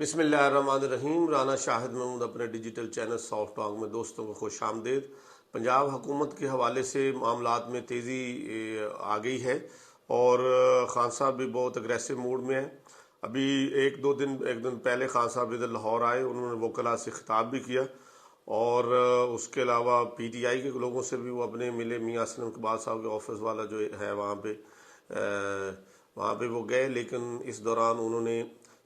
بسم اللہ الرحمن الرحیم۔ رانا شاہد محمود اپنے ڈیجیٹل چینل سافٹ ٹاک میں دوستوں کو خوش آمدید۔ پنجاب حکومت کے حوالے سے معاملات میں تیزی آ گئی ہے اور خان صاحب بھی بہت اگریسو موڈ میں ہیں۔ ابھی ایک دن پہلے خان صاحب ادھر لاہور آئے، انہوں نے وکلاء سے خطاب بھی کیا اور اس کے علاوہ پی ٹی آئی کے لوگوں سے بھی وہ اپنے ملے۔ میاں اسلم اقبال صاحب کے آفس والا جو ہے وہاں پہ وہ گئے، لیکن اس دوران انہوں نے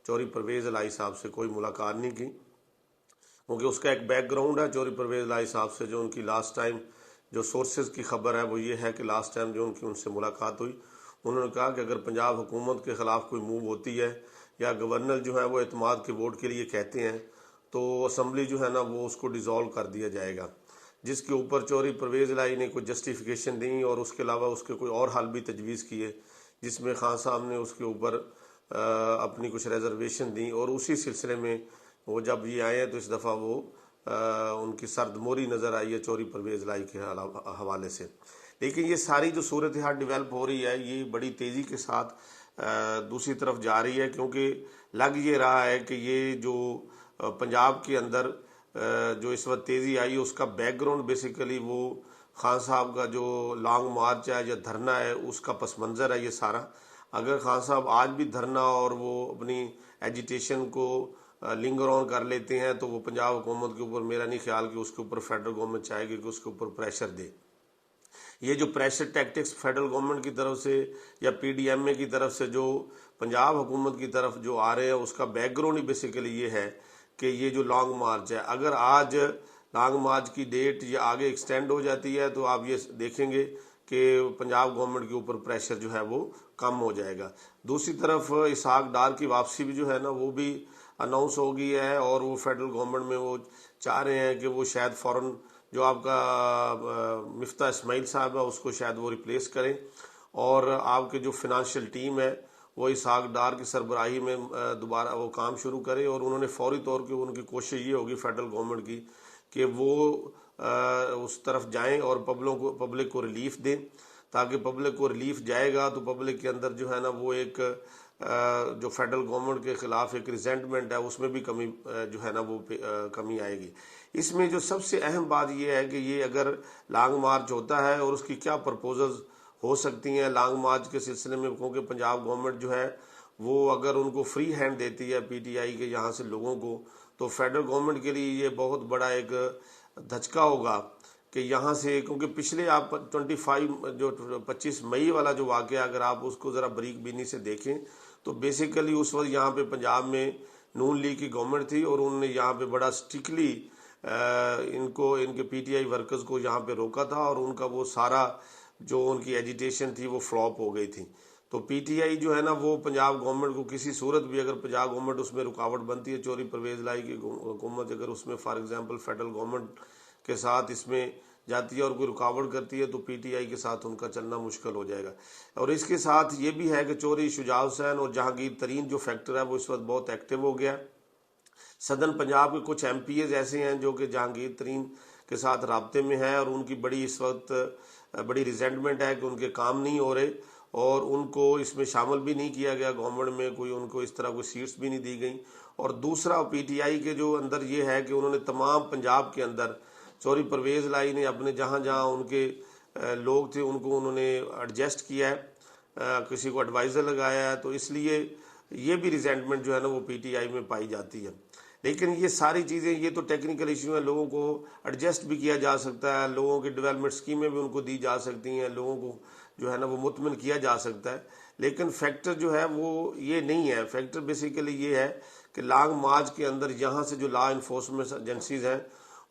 چوری پرویز الہی صاحب سے کوئی ملاقات نہیں کی، کیونکہ اس کا ایک بیک گراؤنڈ ہے۔ چوری پرویز الہی صاحب سے جو ان کی لاسٹ ٹائم جو سورسز کی خبر ہے وہ یہ ہے کہ لاسٹ ٹائم جو ان سے ملاقات ہوئی، انہوں نے کہا کہ اگر پنجاب حکومت کے خلاف کوئی موو ہوتی ہے یا گورنر جو ہے وہ اعتماد کے ووٹ کے لیے کہتے ہیں تو اسمبلی جو ہے نا وہ اس کو ڈیزالو کر دیا جائے گا، جس کے اوپر چوری پرویز الہی نے کوئی جسٹیفیکیشن دی اور اس کے علاوہ اس کے کوئی اور حل بھی تجویز کیے، جس میں خان صاحب نے اس کے اوپر اپنی کچھ ریزرویشن دیں، اور اسی سلسلے میں وہ جب یہ آئے ہیں تو اس دفعہ وہ ان کی سرد موری نظر آئی ہے چوری پرویز الہی کے حوالے سے۔ لیکن یہ ساری جو صورتحال ڈیولپ ہو رہی ہے یہ بڑی تیزی کے ساتھ دوسری طرف جا رہی ہے، کیونکہ لگ یہ رہا ہے کہ یہ جو پنجاب کے اندر جو اس وقت تیزی آئی اس کا بیک گراؤنڈ بیسیکلی وہ خان صاحب کا جو لانگ مارچ ہے یا دھرنا ہے اس کا پس منظر ہے یہ سارا۔ اگر خان صاحب آج بھی دھرنا اور وہ اپنی ایجیٹیشن کو لنگر آن کر لیتے ہیں تو وہ پنجاب حکومت کے اوپر میرا نہیں خیال کہ اس کے اوپر فیڈرل گورنمنٹ چاہے گی کہ اس کے اوپر پریشر دے۔ یہ جو پریشر ٹیکٹکس فیڈرل گورنمنٹ کی طرف سے یا پی ڈی ایم اے کی طرف سے جو پنجاب حکومت کی طرف جو آ رہے ہیں اس کا بیک گراؤنڈ ہی بیسیکلی یہ ہے کہ یہ جو لانگ مارچ ہے، اگر آج لانگ مارچ کی ڈیٹ یہ آگے ایکسٹینڈ ہو جاتی ہے تو آپ یہ دیکھیں گے کہ پنجاب گورنمنٹ کے اوپر پریشر جو ہے وہ کم ہو جائے گا۔ دوسری طرف اسحاق ڈار کی واپسی بھی جو ہے نا وہ بھی اناؤنس ہو گئی ہے، اور وہ فیڈرل گورنمنٹ میں وہ چاہ رہے ہیں کہ وہ شاید فوراً جو آپ کا مفتاح اسماعیل صاحب ہے اس کو شاید وہ ریپلیس کریں، اور آپ کے جو فنانشل ٹیم ہے وہ اسحاق ڈار کی سربراہی میں دوبارہ وہ کام شروع کرے، اور انہوں نے فوری طور پہ ان کی کوشش یہ ہوگی فیڈرل گورنمنٹ کی کہ وہ اس طرف جائیں اور پبلک کو ریلیف دیں، تاکہ پبلک کو ریلیف جائے گا تو پبلک کے اندر جو ہے نا وہ ایک جو فیڈرل گورنمنٹ کے خلاف ایک ریزنٹمنٹ ہے اس میں بھی کمی جو ہے نا وہ کمی آئے گی۔ اس میں جو سب سے اہم بات یہ ہے کہ یہ اگر لانگ مارچ ہوتا ہے اور اس کی کیا پرپوزلز ہو سکتی ہیں لانگ مارچ کے سلسلے میں، کیونکہ پنجاب گورنمنٹ جو ہے وہ اگر ان کو فری ہینڈ دیتی ہے پی ٹی آئی کے یہاں سے لوگوں کو، تو فیڈرل گورنمنٹ کے لیے یہ بہت بڑا ایک دھچکا ہوگا کہ یہاں سے، کیونکہ پچھلے آپ 25 مئی والا جو واقعہ اگر آپ اس کو ذرا بریک بینی سے دیکھیں تو بیسیکلی اس وقت یہاں پہ پنجاب میں نون لیگ کی گورنمنٹ تھی اور انہوں نے یہاں پہ بڑا اسٹرکٹلی ان کے پی ٹی آئی ورکرز کو یہاں پہ روکا تھا، اور ان کا وہ سارا جو ان کی ایجیٹیشن تھی وہ فلاپ ہو گئی تھی۔ تو پی ٹی آئی جو ہے نا وہ پنجاب گورنمنٹ کو کسی صورت بھی اگر پنجاب گورنمنٹ اس میں رکاوٹ بنتی ہے، چوری پرویز الہی کی حکومت اگر اس میں فار ایگزامپل فیڈرل گورنمنٹ کے ساتھ اس میں جاتی ہے اور کوئی رکاوٹ کرتی ہے تو پی ٹی آئی کے ساتھ ان کا چلنا مشکل ہو جائے گا۔ اور اس کے ساتھ یہ بھی ہے کہ چوری شجاع حسین اور جہانگیر ترین جو فیکٹر ہے وہ اس وقت بہت ایکٹیو ہو گیا۔ صدر پنجاب کے کچھ ایم پی ایز ایسے ہیں جو کہ جہانگیر ترین کے ساتھ رابطے میں ہے، اور ان کی بڑی اس وقت بڑی ریزنٹمنٹ ہے کہ ان کے کام نہیں ہو رہے اور ان کو اس میں شامل بھی نہیں کیا گیا گورنمنٹ میں، کوئی ان کو اس طرح کوئی سیٹس بھی نہیں دی گئیں۔ اور دوسرا پی ٹی آئی کے جو اندر یہ ہے کہ انہوں نے تمام پنجاب کے اندر چوری پرویز الہی نے اپنے جہاں جہاں ان کے لوگ تھے ان کو انہوں نے ایڈجسٹ کیا ہے، کسی کو ایڈوائزر لگایا ہے، تو اس لیے یہ بھی ریزنٹمنٹ جو ہے نا وہ پی ٹی آئی میں پائی جاتی ہے۔ لیکن یہ ساری چیزیں یہ تو ٹیکنیکل ایشو ہیں، لوگوں کو ایڈجسٹ بھی کیا جا سکتا ہے، لوگوں کی ڈیولپمنٹ اسکیمیں بھی ان کو دی جا سکتی ہیں، لوگوں کو جو ہے نا وہ مطمئن کیا جا سکتا ہے، لیکن فیکٹر جو ہے وہ یہ نہیں ہے۔ فیکٹر بیسیکلی یہ ہے کہ لانگ مارچ کے اندر یہاں سے جو لا انفورسمنٹ ایجنسیز ہیں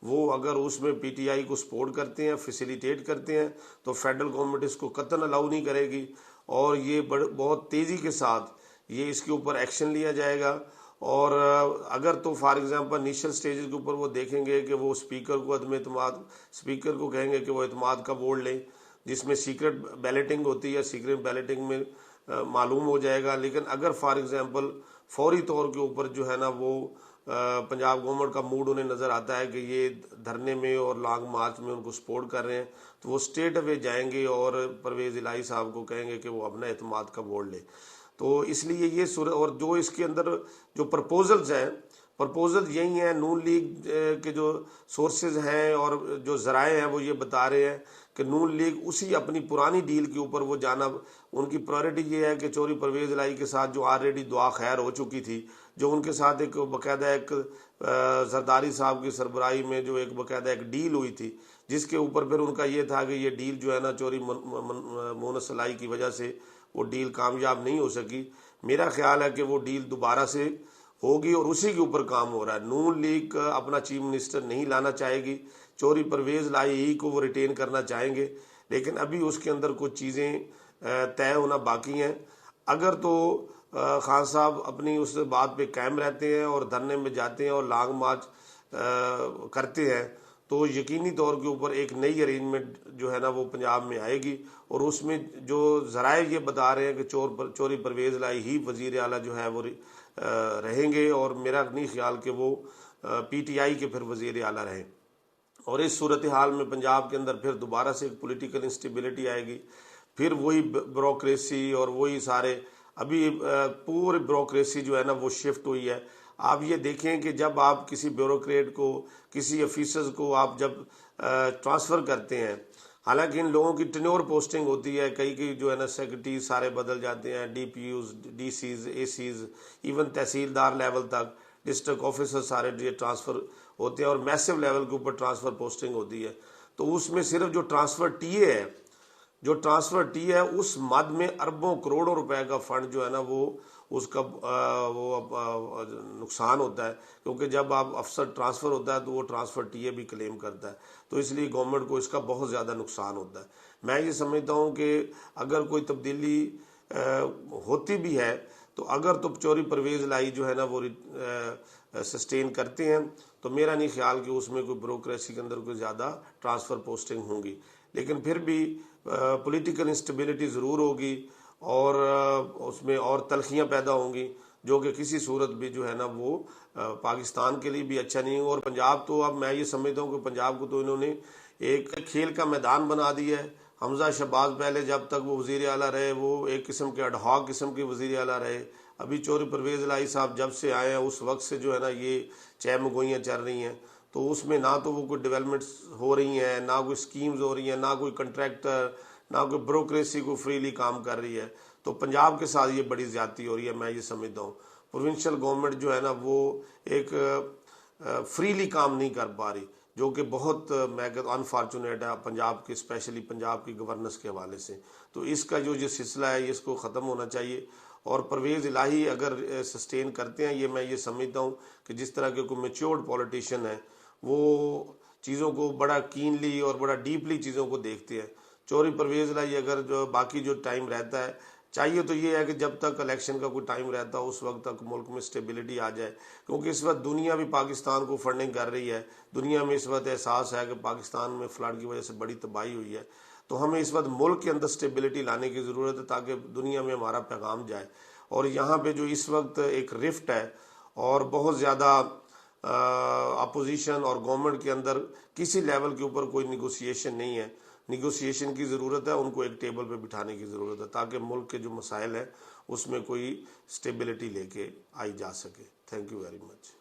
وہ اگر اس میں پی ٹی آئی کو سپورٹ کرتے ہیں، فیسیلیٹیٹ کرتے ہیں، تو فیڈرل گورنمنٹ اس کو قطعاً الاؤ نہیں کرے گی، اور یہ بہت تیزی کے ساتھ یہ اس کے اوپر ایکشن لیا جائے گا۔ اور اگر تو فار ایگزامپل انیشل سٹیجز کے اوپر وہ دیکھیں گے کہ وہ اسپیکر کو عدم اعتماد، اسپیکر کو کہیں گے کہ وہ اعتماد کا ووٹ لیں، جس میں سیکرٹ بیلٹنگ ہوتی ہے، سیکرٹ بیلٹنگ میں معلوم ہو جائے گا۔ لیکن اگر فار ایگزامپل فوری طور کے اوپر جو ہے نا وہ پنجاب گورنمنٹ کا موڈ انہیں نظر آتا ہے کہ یہ دھرنے میں اور لانگ مارچ میں ان کو سپورٹ کر رہے ہیں، تو وہ اسٹریٹ اوے جائیں گے اور پرویز الہی صاحب کو کہیں گے کہ وہ اپنا اعتماد کا ووٹ لے۔ تو اس لیے یہ صورت، اور جو اس کے اندر جو پرپوزلز ہیں، پرپوزل یہی ہیں، نون لیگ کے جو سورسز ہیں اور جو ذرائع ہیں وہ یہ بتا رہے ہیں کہ نون لیگ اسی اپنی پرانی ڈیل کے اوپر وہ جانا، ان کی پرائرٹی یہ ہے کہ چوری پرویز الہی کے ساتھ جو آلریڈی دعا خیر ہو چکی تھی، جو ان کے ساتھ ایک باقاعدہ ایک زرداری صاحب کی سربراہی میں جو ایک باقاعدہ ایک ڈیل ہوئی تھی، جس کے اوپر پھر ان کا یہ تھا کہ یہ ڈیل جو ہے نا چوری مونس الہی کی وجہ سے وہ ڈیل کامیاب نہیں ہو سکی۔ میرا خیال ہے کہ وہ ڈیل دوبارہ سے ہوگی اور اسی کے اوپر کام ہو رہا ہے۔ نون لیگ اپنا چیف منسٹر نہیں لانا چاہے گی، چوری پرویز الہی ہی کو وہ ریٹین کرنا چاہیں گے، لیکن ابھی اس کے اندر کچھ چیزیں طے ہونا باقی ہیں۔ اگر تو خان صاحب اپنی اس بات پہ قائم رہتے ہیں اور دھرنے میں جاتے ہیں اور لانگ مارچ کرتے ہیں تو یقینی طور کے اوپر ایک نئی ارینجمنٹ جو ہے نا وہ پنجاب میں آئے گی، اور اس میں جو ذرائع یہ بتا رہے ہیں کہ چوری پرویز الہی ہی وزیر اعلیٰ جو ہے وہ رہیں گے، اور میرا نہیں خیال کہ وہ پی ٹی آئی کے پھر وزیر اعلیٰ رہیں، اور اس صورتحال میں پنجاب کے اندر پھر دوبارہ سے ایک پولیٹیکل انسٹیبلٹی آئے گی، پھر وہی بیوروکریسی اور وہی سارے، ابھی پوری بیوروکریسی جو ہے نا وہ شفٹ ہوئی ہے۔ آپ یہ دیکھیں کہ جب آپ کسی بیوروکریٹ کو، کسی آفیسرز کو آپ جب ٹرانسفر کرتے ہیں، حالانکہ ان لوگوں کی ٹینیور پوسٹنگ ہوتی ہے، کئی جو ہے نا سیکرٹری سارے بدل جاتے ہیں، D P Os, D Cs, A Cs, even tehsildar level تک، ڈسٹرکٹ آفیسر سارے ٹرانسفر ہوتے ہیں، اور میسو لیول کے اوپر ٹرانسفر پوسٹنگ ہوتی ہے۔ تو اس میں صرف جو ٹرانسفر ٹی اے ہے، جو ٹرانسفر ٹی ہے، اس مد میں اربوں کروڑوں روپے کا فنڈ جو ہے نا وہ اس کا وہ نقصان ہوتا ہے، کیونکہ جب آپ افسر ٹرانسفر ہوتا ہے تو وہ ٹرانسفر ٹی اے بھی کلیم کرتا ہے، تو اس لیے گورنمنٹ کو اس کا بہت زیادہ نقصان ہوتا ہے۔ میں یہ سمجھتا ہوں کہ اگر کوئی تبدیلی ہوتی بھی ہے تو اگر تو چوری پرویز الہی جو ہے نا وہ سسٹین کرتے ہیں تو میرا نہیں خیال کہ اس میں کوئی بیوروکریسی کے اندر کوئی زیادہ ٹرانسفر پوسٹنگ ہوں گی، لیکن پھر بھی پولیٹیکل انسٹیبلٹی ضرور ہوگی، اور اس میں اور تلخیاں پیدا ہوں گی جو کہ کسی صورت بھی جو ہے نا وہ پاکستان کے لیے بھی اچھا نہیں ہو۔ اور پنجاب تو اب میں یہ سمجھتا ہوں کہ پنجاب کو تو انہوں نے ایک کھیل کا میدان بنا دیا ہے۔ حمزہ شہباز پہلے جب تک وہ وزیر اعلیٰ رہے وہ ایک قسم کے اڈہاک قسم کے وزیر اعلیٰ رہے، ابھی چوری پرویز الہی صاحب جب سے آئے ہیں اس وقت سے جو ہے نا یہ چہمگوئیاں چل رہی ہیں، تو اس میں نہ تو وہ کوئی ڈیولپمنٹس ہو رہی ہیں، نہ کوئی سکیمز ہو رہی ہیں، نہ کوئی کنٹریکٹر، نہ کوئی بیوروکریسی کو فریلی کام کر رہی ہے۔ تو پنجاب کے ساتھ یہ بڑی زیادتی ہو رہی ہے، میں یہ سمجھتا ہوں۔ پروونشل گورنمنٹ جو ہے نا وہ ایک فریلی کام نہیں کر پا رہی، جو کہ بہت میں کہتا ہوں انفارچونیٹ ہے پنجاب کے، اسپیشلی پنجاب کی گورننس کے حوالے سے۔ تو اس کا جو یہ سلسلہ ہے اس کو ختم ہونا چاہیے، اور پرویز الہی اگر سسٹین کرتے ہیں، یہ میں یہ سمجھتا ہوں کہ جس طرح کے کوئی میچورڈ پولیٹیشین ہے وہ چیزوں کو بڑا کینلی اور بڑا ڈیپلی چیزوں کو دیکھتے ہیں۔ چوری پرویز الہی اگر جو باقی جو ٹائم رہتا ہے، چاہیے تو یہ ہے کہ جب تک الیکشن کا کوئی ٹائم رہتا ہے اس وقت تک ملک میں اسٹیبلٹی آ جائے، کیونکہ اس وقت دنیا بھی پاکستان کو فنڈنگ کر رہی ہے، دنیا میں اس وقت احساس ہے کہ پاکستان میں فلڈ کی وجہ سے بڑی تباہی ہوئی ہے، تو ہمیں اس وقت ملک کے اندر اسٹیبلٹی لانے کی ضرورت ہے تاکہ دنیا میں ہمارا پیغام جائے۔ اور یہاں پہ جو اس وقت ایک رفٹ ہے اور بہت زیادہ اپوزیشن اور گورنمنٹ کے اندر کسی لیول کے اوپر کوئی نیگوسیشن نہیں ہے، نیگوسیشن کی ضرورت ہے، ان کو ایک ٹیبل پہ بٹھانے کی ضرورت ہے تاکہ ملک کے جو مسائل ہیں اس میں کوئی اسٹیبلٹی لے کے آئی جا سکے۔ Thank you very much.